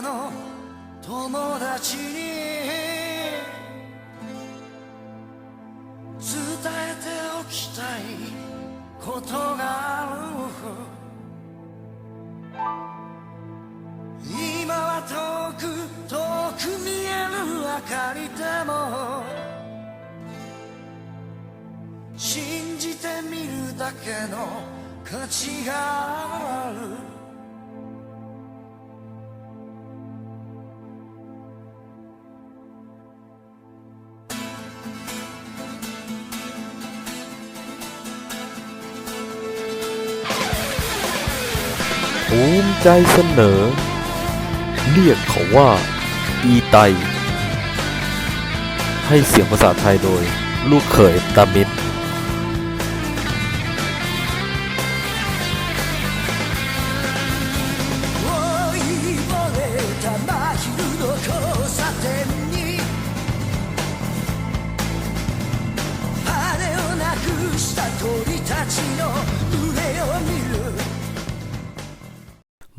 の友達に伝えておきたいことがある。今は遠く遠く見える明かりでも信じてみるだけの価値がある。ภูมิใจเสนอเรียกเขาว่าอีไตให้เสียงภาษาไทยโดยลูกเขยตามิตร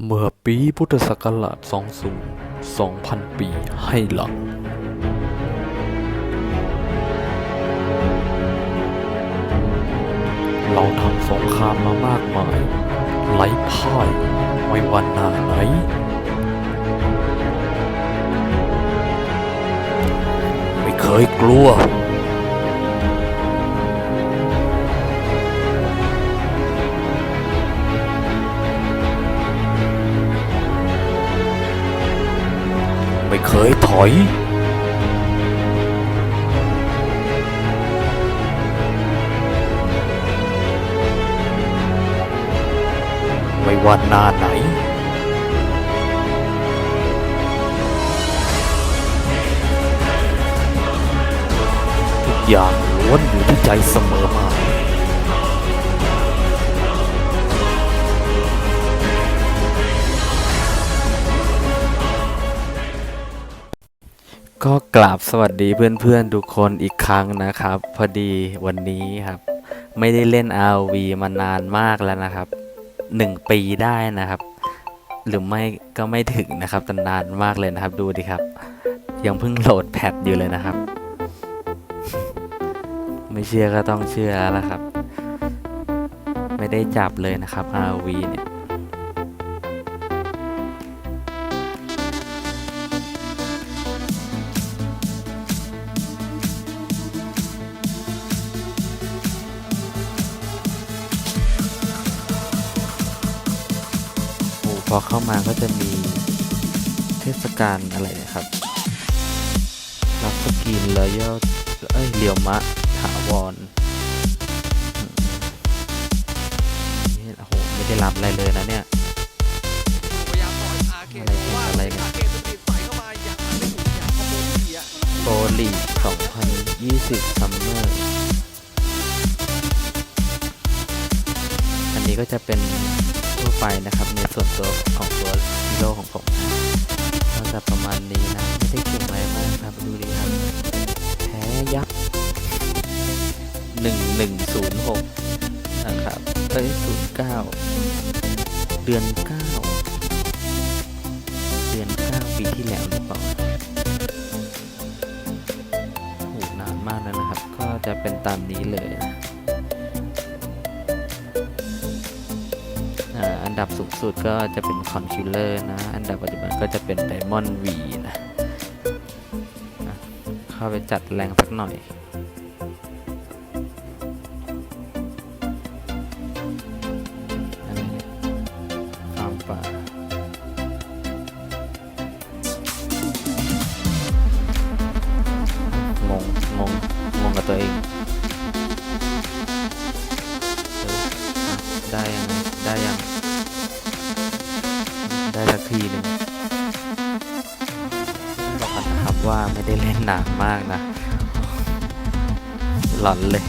เมื่อปีพุทธศักราช20,000 ปีให้หลังเราทำสงครามมามากมายไร้พ่ายไม่วันหน้าไหนไม่เคยกลัวไม่เคยถอยไม่ว่าหน้าไหนทุกอย่างล้วนอยู่ที่ใจเสมอมาก็กราบสวัสดีเพื่อนๆทุกคนอีกครั้งนะครับพอดีวันนี้ครับไม่ได้เล่น ROV มานานมากแล้วนะครับ1 ปีได้นะครับหรือไม่ก็ไม่ถึงนะครับแต่นานมากเลยนะครับดูดิครับยังเพิ่งโหลดแพทอยู่เลยนะครับไม่เชื่อก็ต้องเชื่อแล้วครับไม่ได้จับเลยนะครับ ROV เนี่ยพอเข้ามาก็จะมีเทศกาลอะไรนะครับรับสกินเลยเรียวมะถาวรนี่โอ้โหไม่ได้รับอะไรเลยนะเนี่ยอะไรกันโปรลีก2020ซัมเมอร์อันนี้ก็จะเป็นทั่วไปนะครับในส่วนตัวของตัวฮีโร่ของผมก็จะประมาณนี้นะไม่ได้เก่งอะไรมากครับดูดีครับแพ้ยับ1106นะครับ09เดือน9ปีที่แล้วหรือเปล่าโหนานมากแล้วนะครับก็จะเป็นตามนี้เลยนะอันดับสูงสุดก็จะเป็นคอนคิลเลอร์นะอันดับปัจจุบันก็จะเป็นไดมอนด์วีนะเข้าไปจัดแรงสักหน่อยอะไรเนี่ยฟาร์มป่างงกับตัวเองได้ยังได้สักทีหนึ่งบอกกันนะครับว่าไม่ได้เล่นนานมากนะหลอนเลย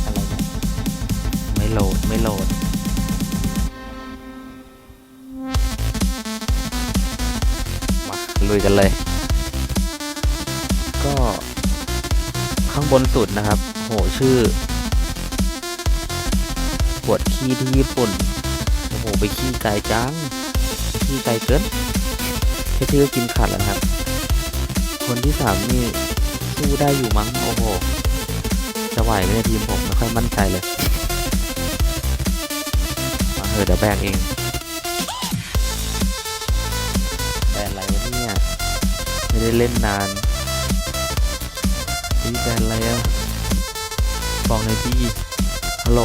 อะไรเนี่ยไม่โหลดมาลุยกันเลยก็ข้างบนสุดนะครับโหชื่อปวดขี้ที่ญี่ปุ่น ไปขี้ไกลจังขี้ไกลเกินแค่ชื่อก็กินขาดแล้วนะครับคนที่3นี่สู้ได้อยู่มั้งโอ้โหจะไหวไหมเนี่ยทีมผมไม่ค่อยมั่นใจเลยมาเดี๋ยวแบกเองแบนอะไรวะเนี่ยไม่ได้เล่นนานนี่แบนอะไรอะบอกหน่อยดิฮัลโหล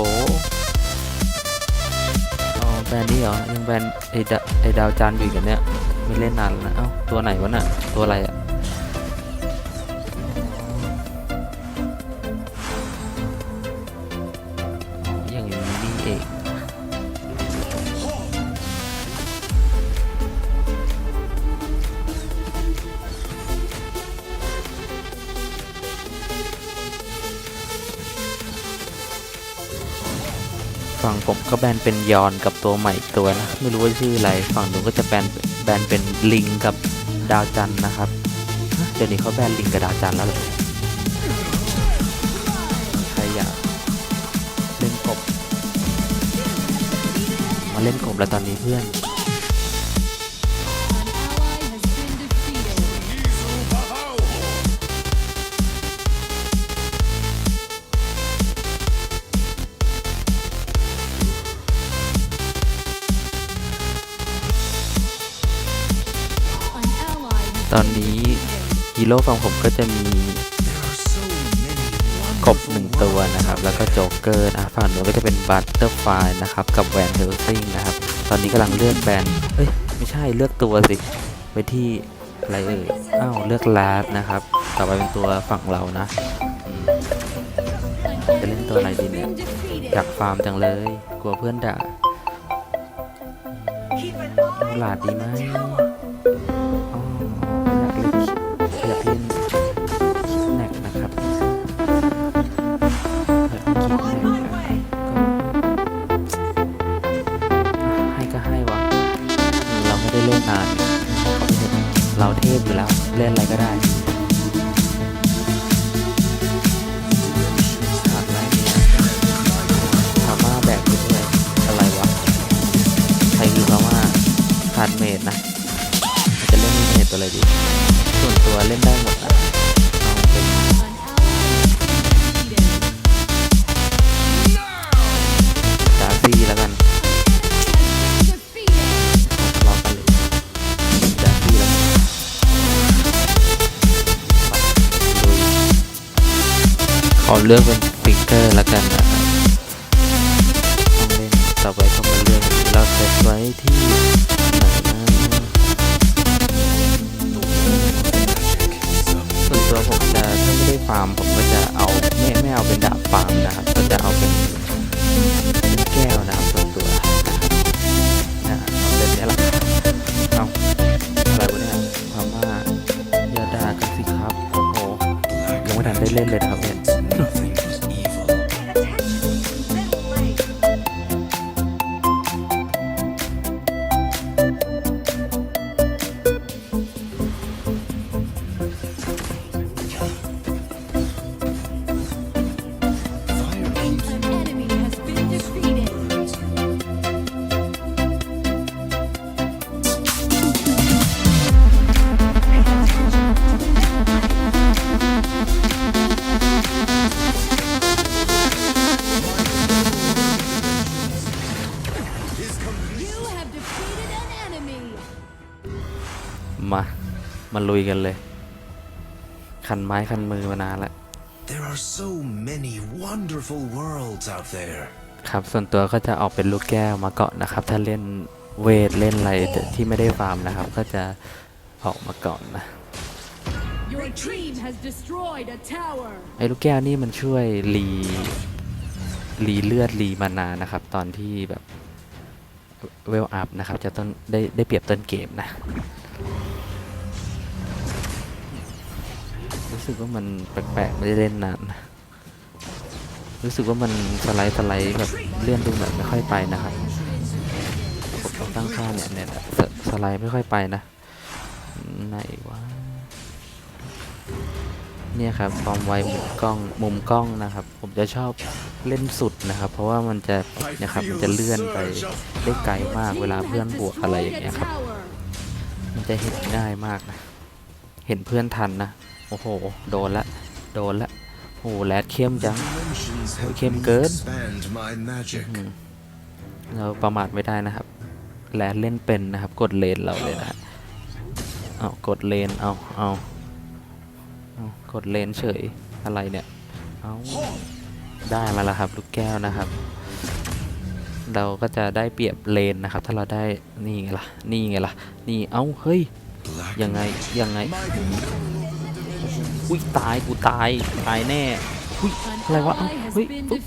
อ๋อแบนนี่เหรอยังแบนไอดาวจันทร์อยู่กันเนี่ยไม่เล่นนานแล้วนะเอ้าตัวไหนวะน่ะตัวอะไรอะอย่างนี้นี่เองฝั่งผมก็แบนเป็นยอนกับตัวใหม่อีกตัวนะไม่รู้ว่าชื่ออะไรฝั่งนู้นก็จะแบนเป็นลิงกับดาวจันทร์นะครับเดี๋ยวนี้เขาแบนลิงกับดาวจันทร์แล้วเหรอใครอยากเล่นกบมาเล่นกบแล้วตอนนี้เพื่อน ตอนนี้ฮีโร่ฝั่งผมก็จะมีกบ1ตัวนะครับแล้วก็โจ๊กเกอร์นะฝั่งนู้นก็จะเป็นบัตเตอร์ไฟนะครับกับแวนเฮลซิงนะครับตอนนี้กำลังเลือกแบนเอ้ยไม่ใช่เลือกตัวสิไปที่อะไรอ้าวเลือกแลบนะครับต่อไปเป็นตัวฝั่งเรานะจะเล่นตัวอะไรดีเนี่ยอยากฟาร์มจังเลยกลัวเพื่อนด่ามูลาดดีไหมอยากเล่นแน็กนะครับให้ก็ให้วะเราไม่ได้เล่นนานเราเทพอยู่แล้วเล่นอะไรก็ได้ขาดอะไรเนี่ยพาม่าแบกไปด้วยอะไรวะใครคือพาม่าขาดเมดนะจะเล่นเมดตัวอะไรดีส่วนตัวเล่นได้หมดนะเอาเป็นดาร์ซี่แล้วกันรอกันเลยดาร์ซี่แล้วกันขอเลือกเป็นฟิกเกอร์แล้วกันนะครับต้องเล่นต่อไปก็มาเลือกเราเซตไว้ที่ไหนนะส่วนตัวผมจะถ้าไม่ได้ฟาร์มผมก็จะเอาไม่เอาเป็นดาบฟาร์มนะครับก็จะเอาเป็นแก้วนะครับส่วนตัวเอาเล่นนี้แหละเอาอะไรวะเนี่ยพาม่าอย่าด่ากันสิครับโอ้โหยังไม่ทันได้เล่นเลยนะครับเนี่ยมาลุยกันเลยคันไม้คันมือมานานแล้ว There are so many wonderful worlds out there ครับส่วนตัวก็จะออกเป็นลูกแก้วมาเกาะนะครับถ้าเล่นเวทเล่นอะไรที่ไม่ได้ฟาร์มนะครับก็จะออกมาก่อนนะไอ้ลูกแก้วนี่มันช่วยรีเลือดรีมานานะครับตอนที่แบบเวลอัพนะครับจะต้นได้เปรียบต้นเกมนะรู้สึกว่ามันแปลกๆไม่ได้เล่นนานรู้สึกว่ามันสไลด์แบบเลื่อนดูแบบไม่ค่อยไปนะครับผมต้องตั้งค่าเนี่ยสไลด์ไม่ค่อยไปนะไหนวะเนี่ยครับความไวมุมกล้องนะครับผมจะชอบ เล่นสุดนะครับ เพราะว่ามันจะนะครับมันจะเลื่อนไปได้ไกลมากเวลาเพื่อนบวกอะไรอย่างเงี้ยครับ มันจะเห็นง่ายมากนะ เห็นเพื่อนทันนะ โอ้โห โดนละโดนละโอ้โหแรดเข้มจัง เข้มเกิน เราประมาทไม่ได้นะครับแรดเล่นเป็นนะครับ กดเลนเราเลยนะ เอากดเลนเอากดเลนเฉยอะไรเนี่ยเอาได้มาแล้วครับลูกแก้วนะครับ เราก็จะได้เปรียบเลนนะครับ ถ้าเราได้นี่ไงล่ะนี่ไงล่ะนี่เอาเฮ้ยยังไงอุ้ยตายกูตายแน่อุ้ยอะไรวะเฮ้ยปุ๊บ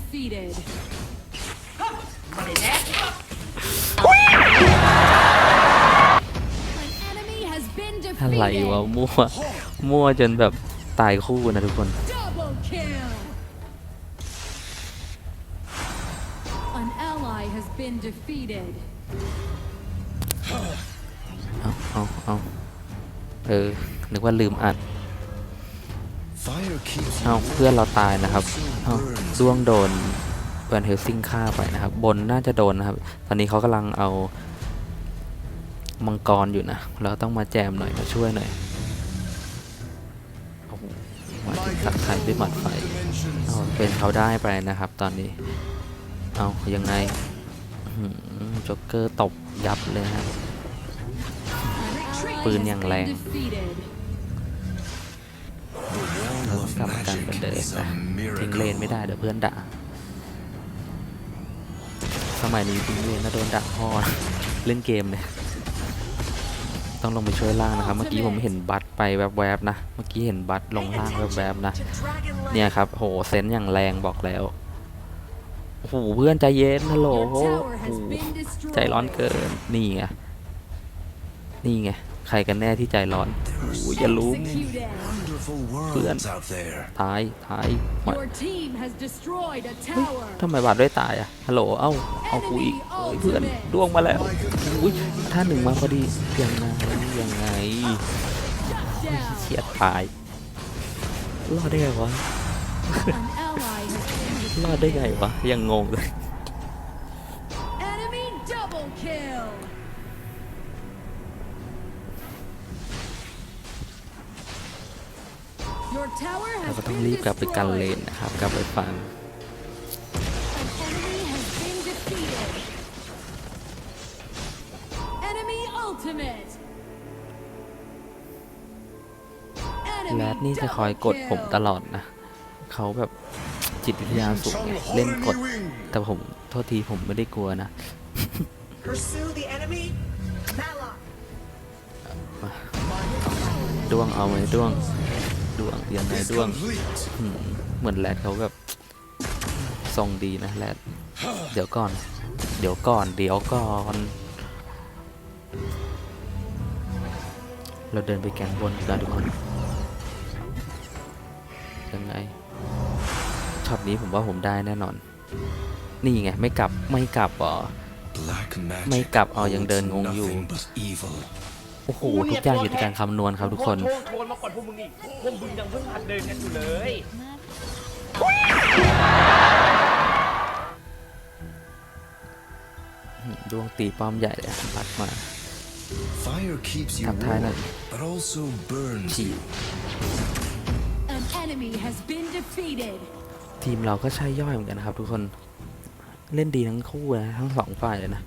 อะไรวะมั่วจนแบบตายคู่นะทุกคน An ally has been defeated. เอานึกว่าลืมอัดเอาเพื่อนเราตายนะครับเอาด้วงโดนแวนเฮลซิงฆ่าไปนะครับบนน่าจะโดนนะครับตอนนี้เขากำลังเอามังกรอยู่นะเราต้องมาแจมหน่อยมาช่วยหน่อยโอ้โหมาถึงตักไทยด้วยหมัดไฟเอาเป็นเขาได้ไปนะครับตอนนี้เอายังไงจ็อกเกอร์ตบยับเลยฮะ ปืนอย่างแรงเราต้องกลับมากันเหมือนเดิมนะทิ้งเลนไม่ได้เดี๋ยวเพื่อนด่าสมัยนี้ทิ้งเลนแล้วโดนด่าพ่อเล่นเกมเนี่ยต้องลงไปช่วยล่างนะครับเมื่อกี้ผมเห็นบัตไปแวบๆนะเมื่อกี้เห็นบัตลงล่างแวบๆนะเนี่ยครับโหเซนส์อย่างแรงบอกแล้วโอ้โหเพื่อนใจเย็นฮัลโหลโอ้โหใจร้อนเกินนี่ไงใครกันแน่ที่ใจร้อนอย่ารู้เพื่อนตายทำไมบาดด้วยตายอะฮัลโหลเอากูอีกเพื่อนด้วงมาแล้วอุ้ยท่าหนึ่งมาพอดียังไงเฉียดตายรอดได้ไงวะรอดได้ไงวะยังงงเลย เราก็ต้องรีบกลับไปกันเลนนะครับกลับไปฟังแรดนี่จะคอยกดผมตลอดนะเขาแบบจิตวิทยาสูงเล่นกดแต่ผมโทษทีผมไม่ได้กลัวนะด้วงเอาไหมด้วงยังไงด้วงเหมือนแรดเขาแบบทรงดีนะแรดเดี๋ยวก่อนเราเดินไปแกงบนกันทุกคนยังไงช็อตนี้ผมว่าผมได้แน่นอนนี่ไงไม่กลับอ๋อไม่กลับยังเดินงงอยู่โอ้โหทุกอย่างอยู่ในการคำนวณครับทุกคนโทนมาก่อนพวกมึงอีกพวกมึงยังเพิ่งหัดเดินกันอยู่เลยดวงตีป้อมใหญ่เลยปัดมาทักทายหน่อยฉีดทีมเราก็ใช่ย่อยเหมือนกันนะครับทุกคนเล่นดีทั้งคู่นะทั้งสองฝ่ายเลยนะ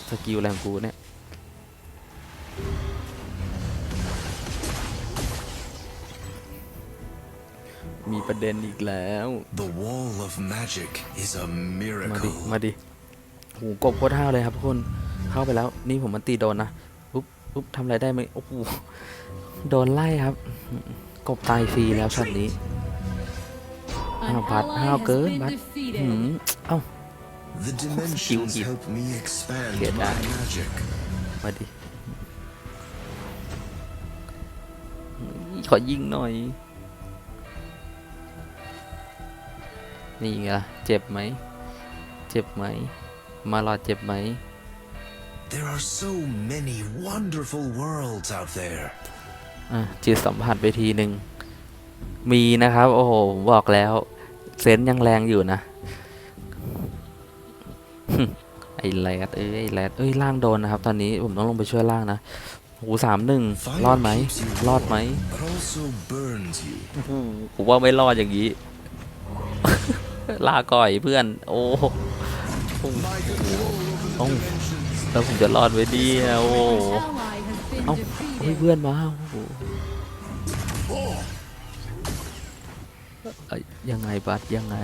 สกิลแรงกูเนี่ยมีประเด็นอีกแล้ว The wall of magic is a miracle มาดิโหกบโคตรห้าวเลยครับทุกคนเข้าไปแล้วนี่ผมมันตีโดนนะปุ๊บทำอะไรได้ไหมโอ้โหโดนไล่ครับกบตายฟรีแล้วช็อตนี้พัดห้าวเกินบัดสกิลกินเสียดายมาดิขอยิงหน่อยนี่ไงเจ็บไหมมาลอดเจ็บไหม There are so many wonderful worlds out there จิตสัมผัสไปทีหนึ่งมีนะครับโอ้โหบอกแล้ว เซนส์ยังแรงอยู่นะ ไอ้แรดเอ้ยไอ้แรดเอ้ยล่างโดนนะครับตอนนี้ผมต้องลงไปช่วยล่างนะโอ้3-1รอดไหมรอดไหม but also burns you. ผมว่าไม่รอดอย่างนี้ ลาก่อยเพื่อนโอ้โหต้องแล้วผมจะรอดไว้ดีอะโอ้ An ally has been เอ้าเฮ้ย defeated. เพื่อนมาโอ้โหเอ้ยยังไงบัสยังไง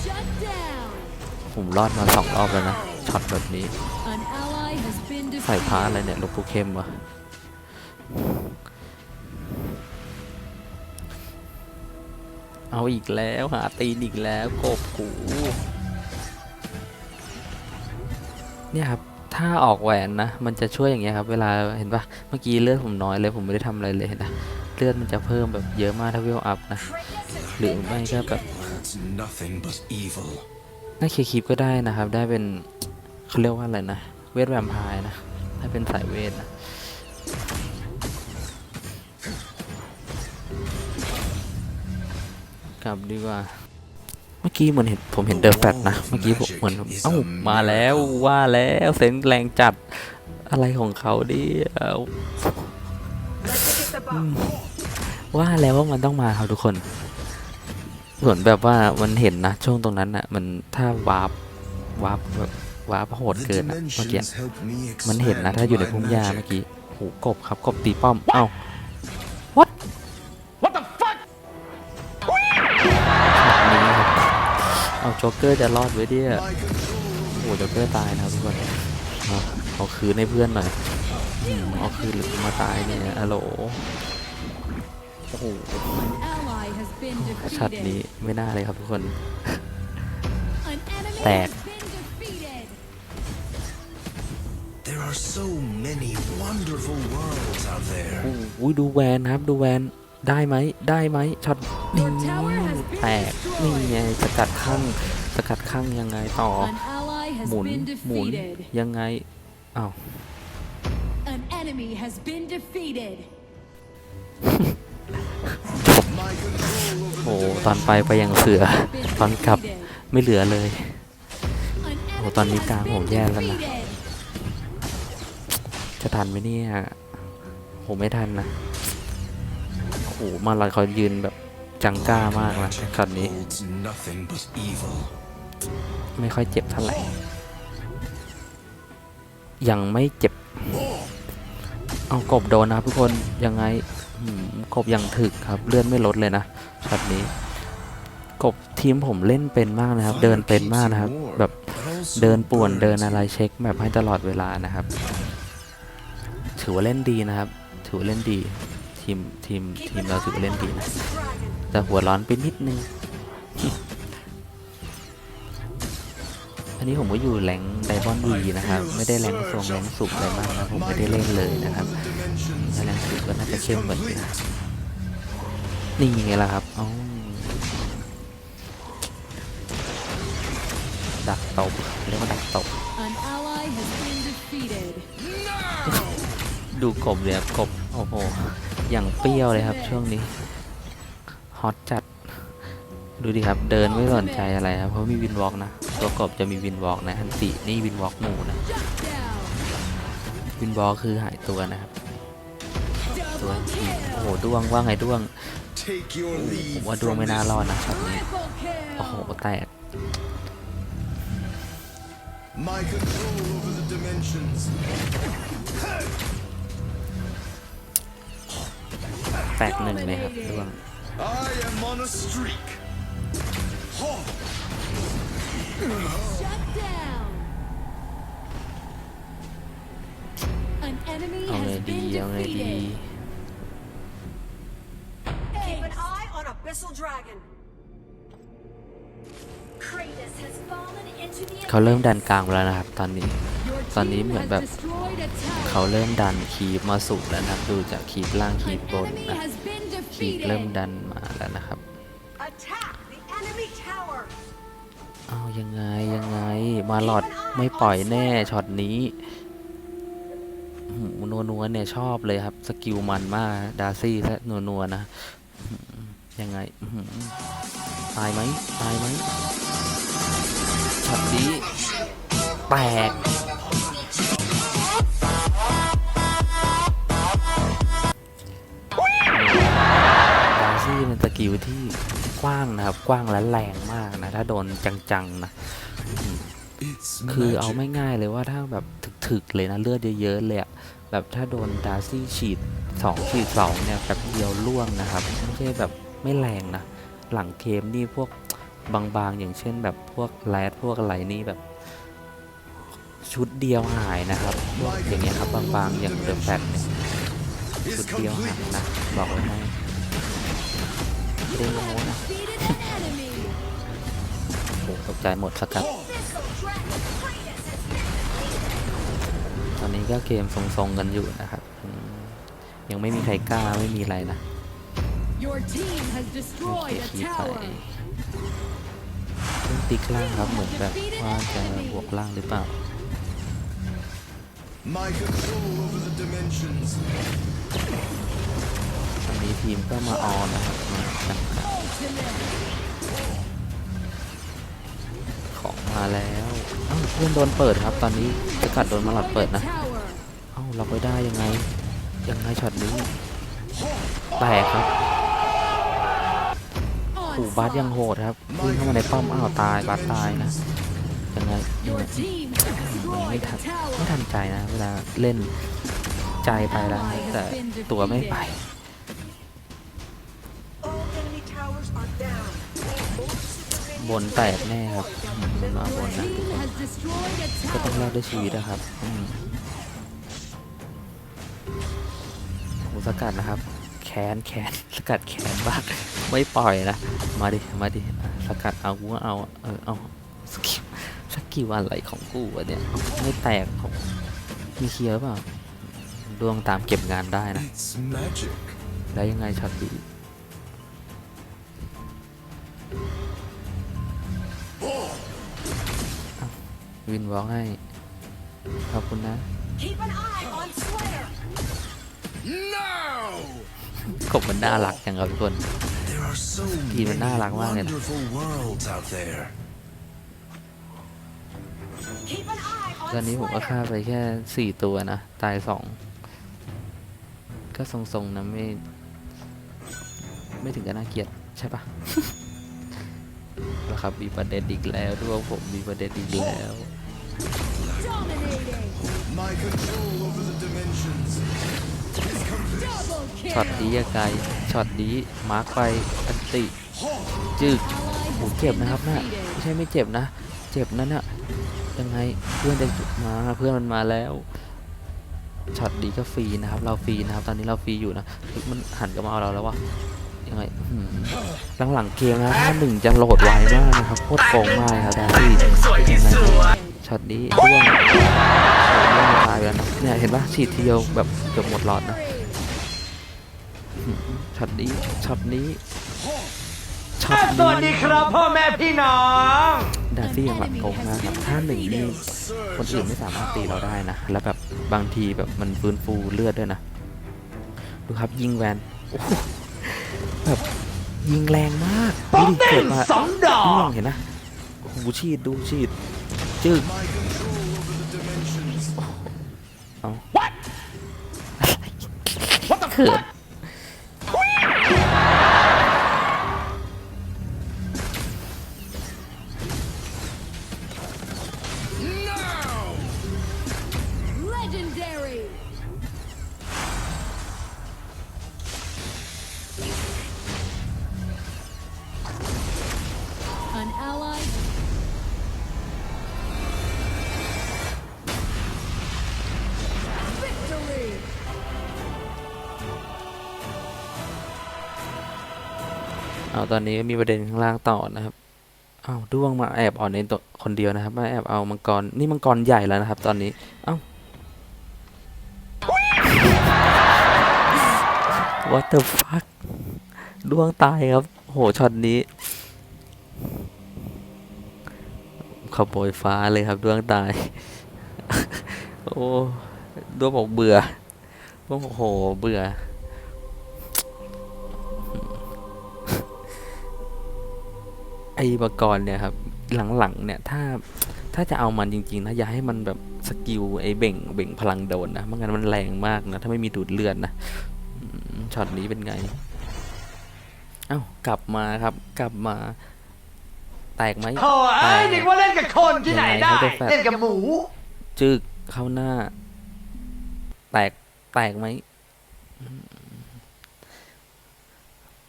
Shut down. ผมรอดมา2 รอบแล้วนะช็อตแบบนี้ An ally has been ใส่พา defeated. อะไรเนี่ยลบปูเข้มวะเอาอีกแล้วหาตีนอีกแล้วกบกูเนี่ยครับถ้าออกแหวนนะมันจะช่วยอย่างเงี้ยครับเวลาเห็นปะเมื่อกี้เลือดผมน้อยเลยผมไม่ได้ทำอะไรเลยเห็นนะเลือดมันจะเพิ่มแบบเยอะมากถ้าเวลอัพนะหรือไม่ก็แบบ Holds nothing but evil. น่าเคลียร์คลิปก็ได้นะครับได้เป็นเขาเรียกว่าอะไรนะเวทแวมไพร์นะถ้าเป็นสายเวทนะกลับดีกว่าเมื่อกี้เหมือนเห็นผมเห็นเดอะแฟตนะเมื่อกี้ผมเหมือนเอ้ามาแล้วว่าแล้วเซนส์แรงจัดอะไรของเขาดิว่าแล้วว่ามันต้องมาครับทุกคนส่วนแบบว่ามันเห็นนะช่วงตรงนั้นน่ะมันถ้าวาร์ปแบบวาร์ปโหด The เกินอะเมื่อกี้ dimensions help me มันเห็นนะ expand ถ้าอยู่ใน my พุ่มหญ้า magic. เมื่อกี้โหกบครับกบตีป้อมเอ้า what What the fuck นี้ครับเอาโจ๊กเกอร์จะรอดไว้ดิ My control โอ้โหโจ๊กเกอร์ตายนะครับทุกคนเอาคืนให้เพื่อนหน่อยเอาคืนหรือมาตายเนี่ยอะโหลโอ้โห An ally has been ช็อต defeated. นี้ไม่น่าเลยครับทุกคน An enemy Tag. has been defeated. There are so many wonderful worlds out there. อุ้ยดูแวนนะครับดูแวนได้ไหมช็อตนี่ Your tower has been แตกนี่ destroyed. ไงสกัดข้างยังไงต่อ An ally has หมุน been หมุน defeated. ยังไงอ้าว An enemy has been defeated. My control over โอ้ the ตอนไปอย่างเสือ Been ตอนกลับ defeated. ไม่เหลือเลย An Ủa, enemy toàn đi has cam been hồn da lên nè. defeated. จะทันไหมเนี่ยผมไม่ทันนะโอ้โหมาลอยเขายืนแบบจังก้ามากนะ magic ช็อตนี้ holds nothing but evil. ไม่ค่อยเจ็บเท่าไหร่ยังไม่เจ็บเอากบโดนนะครับทุกคนยังไงกบยังถึกครับเลื่อนไม่ลดเลยนะช็อตนี้กบทีมผมเล่นเป็นมากนะครับ เดินเป็นมากนะครับ แบบ But also เดินป่วน burns เดินอะไร you. เช็คแบบให้ตลอดเวลานะครับ ถือว่าเล่นดีนะครับ ถือว่าเล่นดีทีมเราถือว่าเล่นดีนะแต่หัวร้อนไปนิดนึง อันนี้ผมก็อยู่แรงไดมอนด์ดีนะครับ ไม่ได้แรงทรงแรงสุกอะไรมากนะผมไม่ได้เล่นเลยนะครับ ถ้าแรงสุกก็น่าจะเข้มกว่านี้นะนี่ไงล่ะครับเอ้าดักตบเรียกว่าดักตบ An ally has been defeated. ดูกบเลยครับกบโอ้โหอย่างเปรี้ยวเลยครับช่วงนี้ฮอตจัดดูดิครับเดินไม่สนใจอะไรครับเพราะมีวินวอล์กนะตัวกบจะมีวินวอล์กนะฮันตินี่วินวอล์กหมู่นะ Shut down. วินวอล์กคือหายตัวนะครับตัว Double ทีโอ้ kill. โหด้วงว่าไงด้วง Take your ผม leave ว่าด้วง from ไม่น่า this รอดนะช็อตนี้ Triple โอ้โห kill. แตก My control over the dimensions. แตกหนึ่งเลยครับด้วง I am on a streak. Shut down. An enemy เอาไง has ดี been เอาไงดี defeated. Keep an eye on Abyssal Dragon. Kratos has fallen into the เขาเริ่มดันกลางไปแล้วนะครับ ตอนนี้ Your ตอนนี้ team เหมือน has แบบ destroyed a tower. เขาเริ่มดันคีบมาสุดแล้วนะครับ ดูจากคีบล่างคีบ An บน enemy นะ has been คีบเริ่ม defeated. ดันมาแล้วนะครับ Attack the enemy tower. เอายังไงมาหลอดไม่ปล่อยแน่ช็อตนี้นัวๆเนี่ยชอบเลยครับสกิลมันมากดาร์ซี่และนัวๆนะ ยังไงตายไหมตายไหมช็อตนี้แตกดาซี่เป็นสกิลที่กว้างนะครับกว้างและแรงมากนะถ้าโดนจังๆนะคือเอาไม่ง่ายเลยว่าถ้าแบบถึกๆเลยนะเลือดเยอะๆเลยอะแบบถ้าโดนดาซี่ฉีด2เนี่ยแบบเดียวล่วงนะครับไม่ใช่แบบไม่แรงนะหลังเกมนี่พวกบางๆอย่างเช่นแบบพวกแรดพวกอะไรนี่แบบชุดเดียวหายนะครับพวกอย่างเงี้ยครับบางๆอย่างเดอะแฟตเนี่ยชุดเดียวหายนะบอกไว้ให้เด้งโม้นะ Defeated an enemy. โอ้ตกใจหมดสกัด ตอนนี้ก็เกมทรงๆกันอยู่นะครับยังไม่มีใครกล้าไม่มีอะไรนะ Your team has โอ destroyed เค a คีไป tower. เล่นติ๊กล่างครับเหมือนแบบว่าจะบวกล่างหรือเปล่า My control over the dimensions ตอนนี้ทีมก็มาออนนะครับมาจังกัน Ultimate. ของมาแล้วเอ้าเพื่อนโดนเปิดครับตอนนี้สกัดโดนมาหลัดเปิดนะ Tower. เอ้าล็อกไว้ได้ยังไงช็อตนี้แตกครับขู่บาสยังโหดครับวิ่งเข้ามาในป้อมอ้าวตายบาสตายนะยังไง Your team has ไม่ destroyed ทัน a tower. ไม่ทันใจนะเวลาเล่นใจไปแล้วแต่ตัวไม่ไป All enemy towers are down. บนแตกแน่ครับมันมาบ Your นนะ team has destroyed a ก็ต้องแล tower. กด้วยชีวิตนะครับโหสกัดนะครับแขนสกัดแขนบ้างไม่ปล่อยนะมาดิสกัดเอากูก็เอาเอาสกิลอะไรของกูวะเนี่ยไม่แตกของมีเคลียร์เปล่าดวงตามเก็บงานได้นะ It's magic แล้วยังไงช็อตดีวินบอกให้ขอบคุณนะ Keep an eye on Slayer. No กบมันน่ารักจังครับทุกคน There are so ทีมมันน่ารักมากเลยนะ wonderful worlds out there Keep an eye ตอน on นี้ผมก็ Slayer. ฆ่าไปแค่4ตัวนะตาย2ก็ทรงๆนะไม่ถึงกับน่าเกลียดใช่ปะ แล้วครับมีประเด็นอีกแล้วด้วยผมมีประเด็นอีกแล้ว Dominating. My control over the dimensions is complete Double ช็อต kill. นี้ยังไงช็อตนี้มาร์คไปอันติจึก Ally โอ้ has เจ็บ been นะครับน่ะ defeated. ไม่ใช่ไม่เจ็บนะ เจ็บนั่นน่ะยังไงเพื่อนจะมาเพื่อนมันมาแล้วช็อตดีก็ฟรีนะครับ เราฟรีนะครับ ตอนนี้เราฟรีอยู่นะมันหันกลับมาเอาเราแล้ววะยังไงหลังๆเกมนะถ้าหนึ่งจะโหลดไวมากนะครับโคตรโกงมากครับดาซี่ยังไงช็อตนี้ร่วงตายไปแล้วนะเนี่ยเห็นปะฉีดทีเดียวแบบเกือบหมดหลอดนะช็อตนี้ช็อตนี้ช็อต สวัสดี นี้ ครับพ่อแม่พี่น้อง ดาซี่ยังหลังโกงมากครับถ้าหนึ่งนี่คนอื่นไม่สามารถตีเราได้นะแล้วแบบบางทีแบบมันฟื้นฟูเลือดด้วยนะดูครับยิงแวนโอ้โหแบบยิงแรงมาก ป๊อก ดูดิ เต้ เกิ น ดมา 2 ดอก ม่วงเห็นนะโอ้โหฉีดดูฉีดจึ๊ก My control over the dimensions เอา What What the เขิน fuck Now Legendary. An ally. Victory. เอาตอนนี้มีประเด็นข้างล่างต่อนะครับเอาด้วงมาแอบเอาในตัวคนเดียวนะครับมาแอบเอามังกรนี่มังกรใหญ่แล้วนะครับ ตอนนี้เอ้า What the fuck ด้วงตายครับโหช็อตนี้ขโมยฟ้าเลยครับด้วงตาย โอ้ด้วงบอกเบื่อด้วงบอกโหเบื่อ มังกรเนี่ยครับหลังๆเนี่ยถ้าจะเอามันจริงๆนะอย่าให้มันแบบสกิลไอ้เบ่งพลังโดนนะไม่งั้นมันแรงมากนะถ้าไม่มีดูดเลือดนะช็อตนี้เป็นไงเอ้ากลับมาครับกลับมาแตกไหม โถ่ แต เอ้ย ก นึกว่าเล่นกับคนที่ไหนได้ ยังไงเขาได้แฟลช เล่นกับหมู จึกเข้าหน้า แตกไหม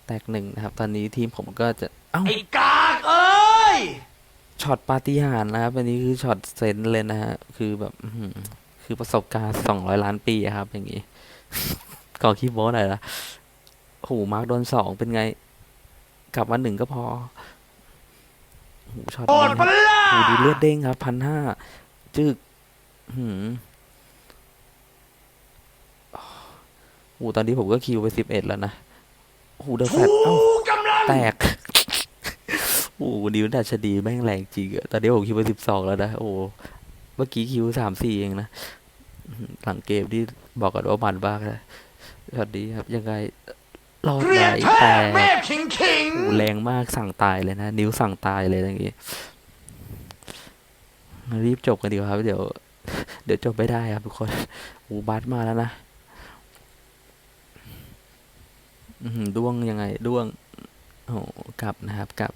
แตกหนึ่งนะครับ ตอนนี้ทีมผมก็จะเอ้า ไอ้กากเอ้ย ช็อตปาฏิหาริย์นะครับอันนี้คือช็อตเซนส์เลยนะฮะคือแบบคือประสบการณ์200 ล้านปีอะครับ อย่างงี้ ก่อคีย์บอร์ดหน่อยละโอ้โหมาร์กโดน2เป็นไง กลับมา1ก็พอโอ้โหช็อต โอ นี้ ด ค ปะ รับ ล่ะ โอ้โหดูเลือดเด้งครับ1,500จึกโอ้โหตอนนี้ผมก็คิวไป11แล้วนะโอ้โหเดอะแฟตเอ้า กำลัง แตก โอ้โหนิ้วดัชนีแม่งแรงจริงอะตอนนี้ผมคิวไป12แล้วนะ โอ้โหเมื่อกี้คิว3-4เองนะ หลังเกมที่บอกกันว่ามันบ้างนะสวัสดีครับ ยังไง รอด เรี ไห ย ม กแท แต่ บแม่ขิงขิง โอ้โหแรงมากสั่งตายเลยนะ นิ้วสั่งตายเลยอย่างงี้ รีบจบกันดีกว่าครับ เดี๋ยวจบไม่ได้ครับทุกคนโอ้บัสมาแล้วนะด้วงยังไงด้วง โอ้กลับนะครับกลับ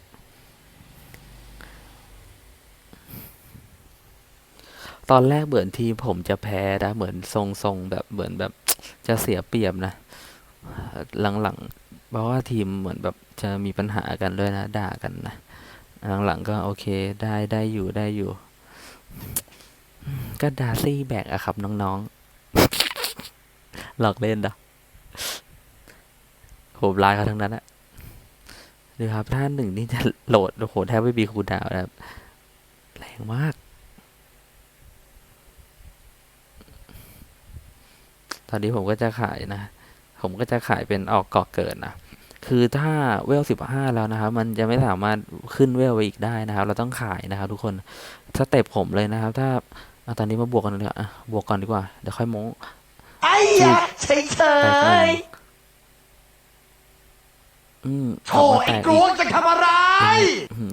ตอนแรกเหมือนทีมผมจะแพ้นะเหมือนทรงแบบเหมือนแบบ จะเสียเปรียบนะหลังๆเพราะว่าทีมเหมือนแบบจะมีปัญหากันด้วยนะด่ากันนะหลังๆก็โอเคได้อยู่ก็ดาซี่แบกอะครับน้องๆ หลอกเล่นดะโหบลายเขาทั้งนั้นอะดูครับท่านหนึ่งนี่จะโหลดโอ้โหแทบไม่มีคูลดาวน์นะครับแรงมาก ตอนนี้ผมก็จะขายนะ ผมก็จะขายเป็นออกก่อเกิดนะ คือถ้าเวล15แล้วนะครับ มันจะไม่สามารถขึ้นเวลไปอีกได้นะครับ เราต้องขายนะครับทุกคน สเต็ปผมเลยนะครับ ถ้าตอนนี้มาบวกกันเลยบวกก่อนดีกว่า เดี๋ยวค่อยโม้ ไอ้ยะเฉยเฉ แตกหนึ่ ย งอ โถ่ อกมา ไอ้ แตก กล อี ว ก งจะทำอะไร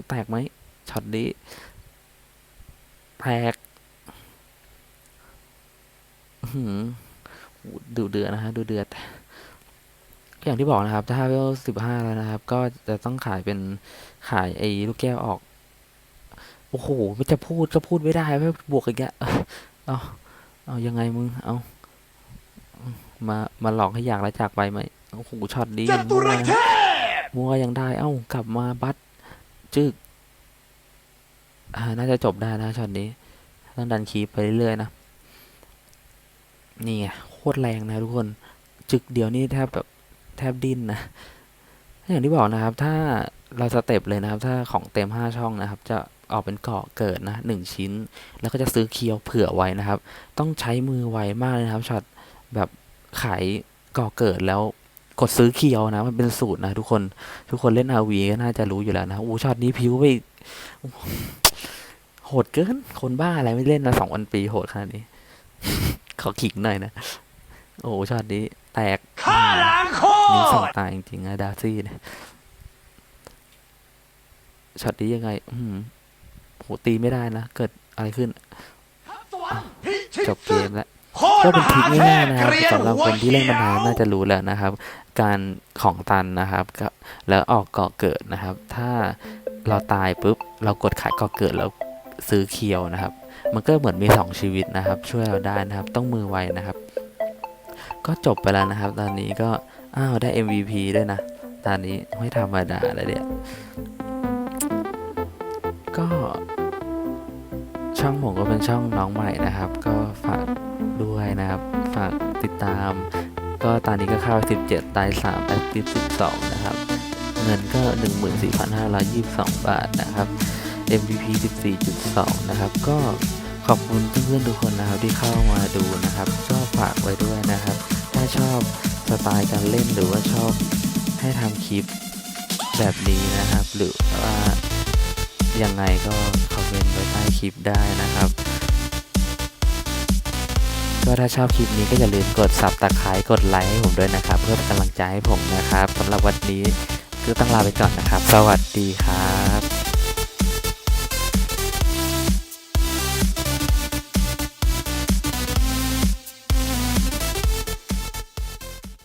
แตกไหมช็อตนี้แตกดูเดือดนะฮะดูเดือดอย่างที่บอกนะครับ ถ้าเวล15แล้วนะครับ ก็จะต้องขายเป็นขายไอ้ลูกแก้วออก โอ้โหไม่จะพูดก็พูดไม่ได้ไม่บวกอีกแล้วเอายังไงมึงเอามาหลอกให้อยากแล้วจากไปไหมโอ้โหช็อตนี้ จ ยัง ตุ มั่ว ร นะ เทพ มั่วยังได้กลับมาบัตจึกน่าจะจบได้นะช็อตนี้ต้องดันคีปไปเรื่อยๆนะนี่ไงโคตรแรงนะทุกคนจึกเดียวนี่แทบดิ้นนะอย่างที่บอกนะครับ ถ้าเราสเต็ปเลยนะครับ ถ้าของเต็ม5ช่องนะครับ จะออกเป็นเกาะเกิดนะ1ชิ้น แล้วก็จะซื้อเคียวเผื่อไว้นะครับ ต้องใช้มือไวมากเลยนะครับช็อตแบบขายเกาะเกิดแล้วกดซื้อเคียวนะมันเป็นสูตรนะทุกคนเล่น RV ก็น่าจะรู้อยู่แล้วนะโอ้ช็อตนี้พิ้วไปโหดเกินคนบ้าอะไรไม่เล่นนะ2 วันปีโหดขนาดนี้ ขอขิงหน่อยนะโอ้ช็อตนี้แตก ข้าล้างโค นิ้วสั่ง ตร ตายจริงๆนะดาร์ซี่เนี่ยช็อตนี้ยังไงโหตีไม่ได้นะเกิดอะไรขึ้นจบเกมแล้วก็เป็นทริคง่ายๆนะครับสำหรับคนที่เล่นมานานน่าจะรู้แล้วนะครับ การของตันนะครับแล้วออกเกาะเกิดนะครับ ถ้าเราตายปุ๊บเรากดขายเกาะเกิดแล้วซื้อเคียวนะครับ มันก็เหมือนมี2 ชีวิตนะครับ ช่วยเราได้นะครับ ต้องมือไวนะครับ ก็จบไปแล้วนะครับ ตอนนี้ก็ได้ MVP ด้วยนะตอนนี้ไม่ธรรมดาเลยเนี่ยก็ช่องผมก็เป็นช่องน้องใหม่นะครับ ก็ฝากด้วยนะครับ ฝากติดตาม ก็ตอนนี้ก็เข้า17ตาย3แอคทีฟ12นะครับเงินก็ 14,522 บาทนะครับ MVP 14.2 นะครับก็ขอบคุณเพื่อนๆทุกคนนะครับที่เข้ามาดูนะครับก็ฝากไว้ด้วยนะครับถ้าชอบสไตล์การเล่นหรือว่าชอบให้ทำคลิปแบบนี้นะครับ หรือว่ายังไงก็คอมเมนต์ไว้ใต้คลิปได้นะครับก็ถ้าชอบคลิปนี้ก็อย่าลืมกด Subscribe กดไลค์ให้ผมด้วยนะครับเพื่อเป็นกำลังใจให้ผมนะครับสำหรับวันนี้ก็ต้องลาไปก่อนนะครับสวัสดีครับ